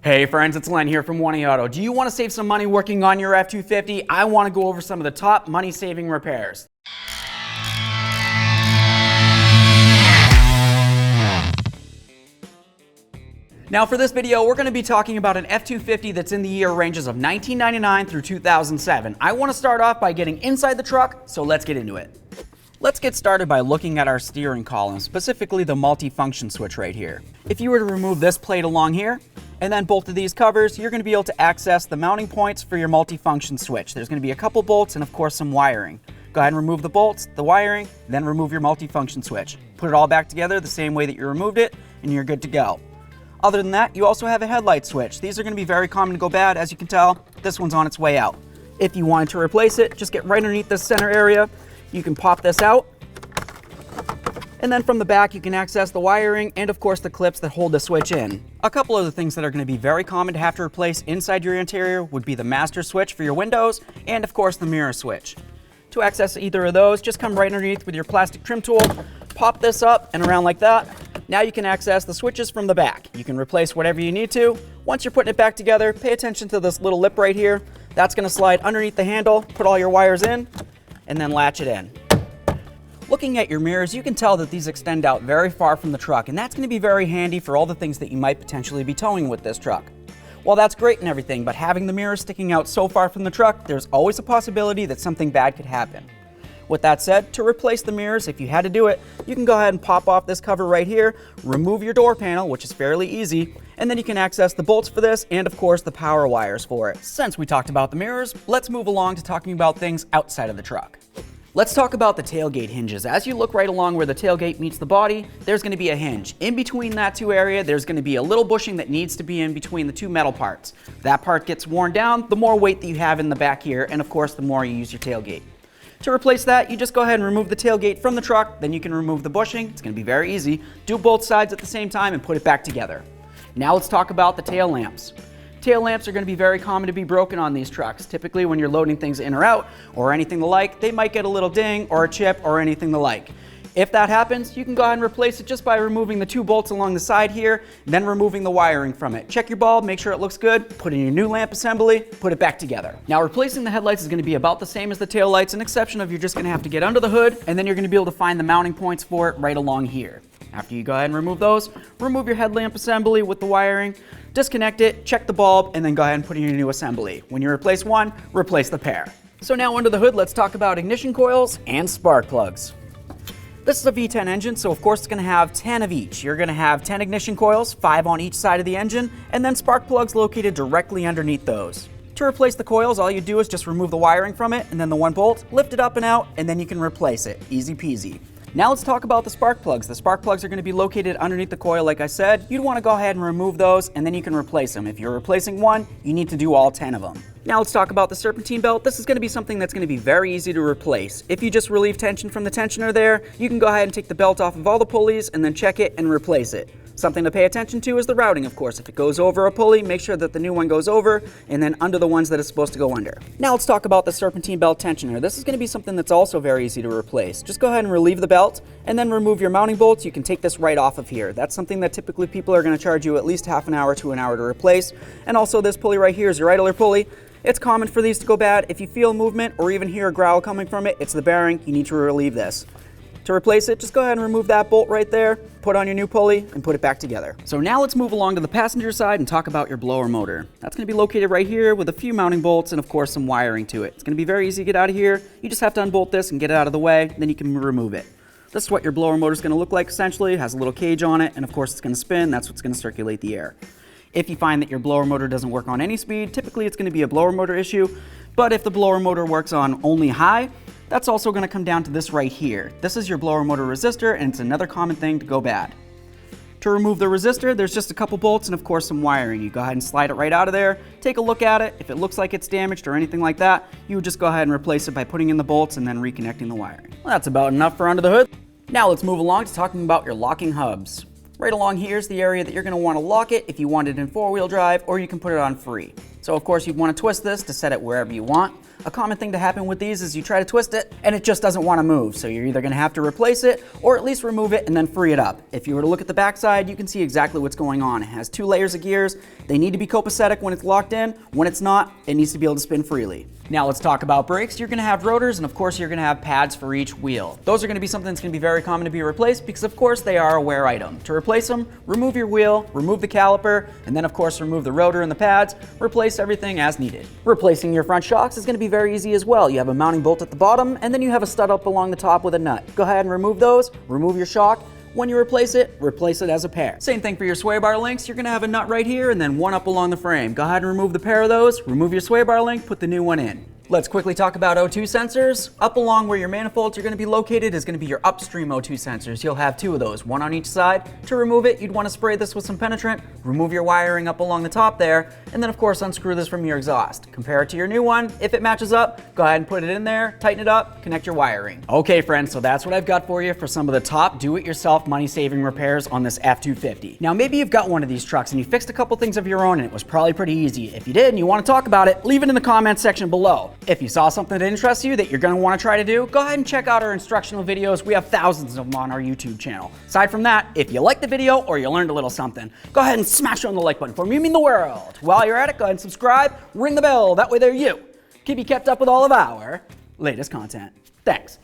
Hey friends, it's Len here from 1A Auto. Do you want to save some money working on your F250? I want to go over some of the top money-saving repairs. Now for this video, we're going to be talking about an F250 that's in the year ranges of 1999 through 2007. I want to start off by getting inside the truck, so let's get into it. Let's get started by looking at our steering column, specifically the multifunction switch right here. If you were to remove this plate along here, and then both of these covers, you're going to be able to access the mounting points for your multifunction switch. There's going to be a couple bolts and of course some wiring. Go ahead and remove the bolts, the wiring, then remove your multifunction switch. Put it all back together the same way that you removed it, and you're good to go. Other than that, you also have a headlight switch. These are going to be very common to go bad. As you can tell, this one's on its way out. If you wanted to replace it, just get right underneath this center area. You can pop this out. And then from the back, you can access the wiring and of course the clips that hold the switch in. A couple of the things that are going to be very common to have to replace inside your interior would be the master switch for your windows and of course the mirror switch. To access either of those, just come right underneath with your plastic trim tool, pop this up and around like that. Now you can access the switches from the back. You can replace whatever you need to. Once you're putting it back together, pay attention to this little lip right here. That's going to slide underneath the handle, put all your wires in, and then latch it in. Looking at your mirrors, you can tell that these extend out very far from the truck, and that's going to be very handy for all the things that you might potentially be towing with this truck. Well, that's great and everything, but having the mirrors sticking out so far from the truck, there's always a possibility that something bad could happen. With that said, to replace the mirrors, if you had to do it, you can go ahead and pop off this cover right here, remove your door panel, which is fairly easy, and then you can access the bolts for this and of course the power wires for it. Since we talked about the mirrors, let's move along to talking about things outside of the truck. Let's talk about the tailgate hinges. As you look right along where the tailgate meets the body, there's going to be a hinge. In between that two areas, there's going to be a little bushing that needs to be in between the two metal parts. That part gets worn down, the more weight that you have in the back here, and of course the more you use your tailgate. To replace that, you just go ahead and remove the tailgate from the truck, then you can remove the bushing. It's going to be very easy. Do both sides at the same time and put it back together. Now let's talk about the tail lamps. Tail lamps are going to be very common to be broken on these trucks. Typically when you're loading things in or out or anything the like, they might get a little ding or a chip or anything the like. If that happens, you can go ahead and replace it just by removing the two bolts along the side here, then removing the wiring from it. Check your bulb, make sure it looks good, put in your new lamp assembly, put it back together. Now replacing the headlights is going to be about the same as the tail lights, an exception of you're just going to have to get under the hood and then you're going to be able to find the mounting points for it right along here. After you go ahead and remove those, remove your headlamp assembly with the wiring, disconnect it, check the bulb, and then go ahead and put in your new assembly. When you replace one, replace the pair. So now under the hood, let's talk about ignition coils and spark plugs. This is a V10 engine, so of course it's going to have 10 of each. You're going to have 10 ignition coils, 5 on each side of the engine, and then spark plugs located directly underneath those. To replace the coils, all you do is just remove the wiring from it, and then the one bolt, lift it up and out, and then you can replace it. Easy peasy. Now let's talk about the spark plugs. The spark plugs are going to be located underneath the coil like I said. You'd want to go ahead and remove those and then you can replace them. If you're replacing one, you need to do all 10 of them. Now let's talk about the Serpentine Belt. This is going to be something that's going to be very easy to replace. If you just relieve tension from the tensioner there, you can go ahead and take the belt off of all the pulleys and then check it and replace it. Something to pay attention to is the routing, of course. If it goes over a pulley, make sure that the new one goes over and then under the ones that it's supposed to go under. Now let's talk about the Serpentine Belt tensioner. This is going to be something that's also very easy to replace. Just go ahead and relieve the belt and then remove your mounting bolts. You can take this right off of here. That's something that typically people are going to charge you at least half an hour to an hour to replace. And also this pulley right here is your idler pulley. It's common for these to go bad. If you feel movement or even hear a growl coming from it, it's the bearing. You need to relieve this. To replace it, just go ahead and remove that bolt right there, put on your new pulley, and put it back together. So now let's move along to the passenger side and talk about your blower motor. That's going to be located right here with a few mounting bolts and of course some wiring to it. It's going to be very easy to get out of here. You just have to unbolt this and get it out of the way, then you can remove it. This is what your blower motor is going to look like essentially. It has a little cage on it and of course it's going to spin. That's what's going to circulate the air. If you find that your blower motor doesn't work on any speed, typically it's going to be a blower motor issue. But if the blower motor works on only high, that's also going to come down to this right here. This is your blower motor resistor, and it's another common thing to go bad. To remove the resistor, there's just a couple bolts and of course some wiring. You go ahead and slide it right out of there, take a look at it. If it looks like it's damaged or anything like that, you would just go ahead and replace it by putting in the bolts and then reconnecting the wiring. Well, that's about enough for under the hood. Now let's move along to talking about your locking hubs. Right along here is the area that you're going to want to lock it if you want it in 4-wheel drive, or you can put it on free. So of course you want to twist this to set it wherever you want. A common thing to happen with these is you try to twist it and it just doesn't want to move. So you're either going to have to replace it or at least remove it and then free it up. If you were to look at the backside, you can see exactly what's going on. It has 2 layers of gears. They need to be copacetic when it's locked in. When it's not, it needs to be able to spin freely. Now let's talk about brakes. You're going to have rotors and of course you're going to have pads for each wheel. Those are going to be something that's going to be very common to be replaced because of course they are a wear item. To replace them, remove your wheel, remove the caliper, and then of course remove the rotor and the pads, replace everything as needed. Replacing your front shocks is going to be very easy as well. You have a mounting bolt at the bottom and then you have a stud up along the top with a nut. Go ahead and remove those, remove your shock. When you replace it as a pair. Same thing for your sway bar links. You're gonna have a nut right here and then one up along the frame. Go ahead and remove the pair of those, remove your sway bar link, put the new one in. Let's quickly talk about O2 sensors. Up along where your manifolds are going to be located is going to be your upstream O2 sensors. You'll have 2 of those, one on each side. To remove it, you'd want to spray this with some penetrant, remove your wiring up along the top there, and then of course unscrew this from your exhaust. Compare it to your new one. If it matches up, go ahead and put it in there, tighten it up, connect your wiring. Okay friends, so that's what I've got for you for some of the top do-it-yourself money-saving repairs on this F250. Now maybe you've got one of these trucks and you fixed a couple things of your own and it was probably pretty easy. If you did and you want to talk about it, leave it in the comments section below. If you saw something that interests you that you're going to want to try to do, go ahead and check out our instructional videos. We have thousands of them on our YouTube channel. Aside from that, if you liked the video or you learned a little something, go ahead and smash on the like button for me. You mean the world. While you're at it, go ahead and subscribe, ring the bell. That way there you keep you kept up with all of our latest content. Thanks.